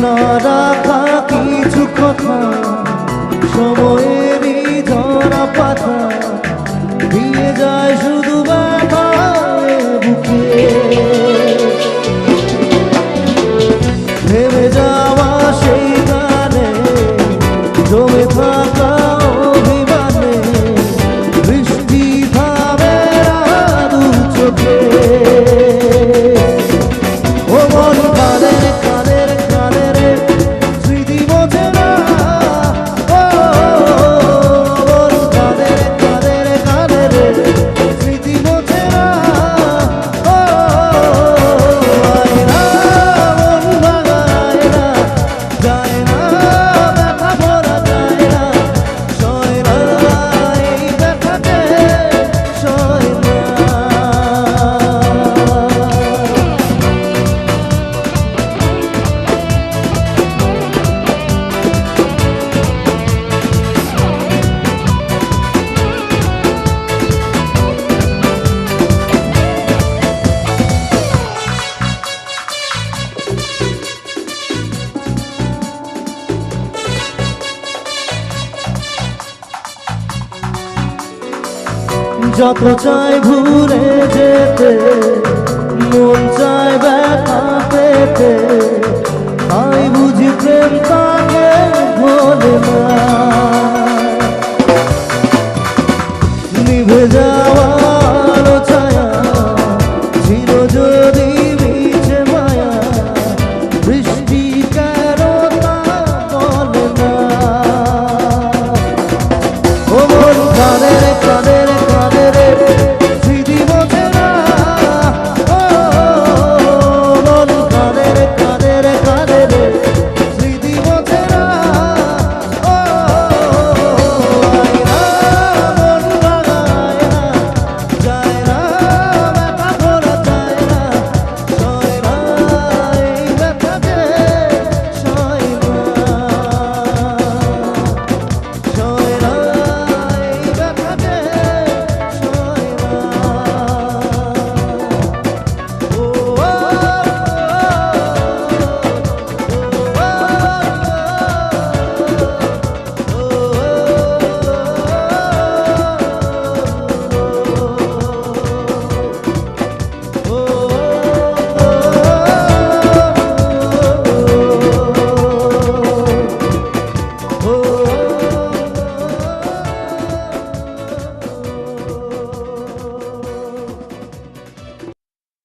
না রাখা কিছু কথা সময়েরই ধরা পাতা দিয়ে যায় শুধু ব্যথায় বুকে ভেবে যাওয়া সেই গানে জমে থাকা অভিমানে বৃষ্টি থামে না দু চোখে ও মন কাঁদের কাঁদের কাঁদের স্মৃতি বোঝে না ও মন কাঁদের কাঁদের কাঁদের স্মৃতি বোঝে না ও আয়না মন ভাঙায় না যায় না ব্যথা ভরা যায় না সয় না এই ব্যথাতে সয় না যত চাই ঘুরে যেতে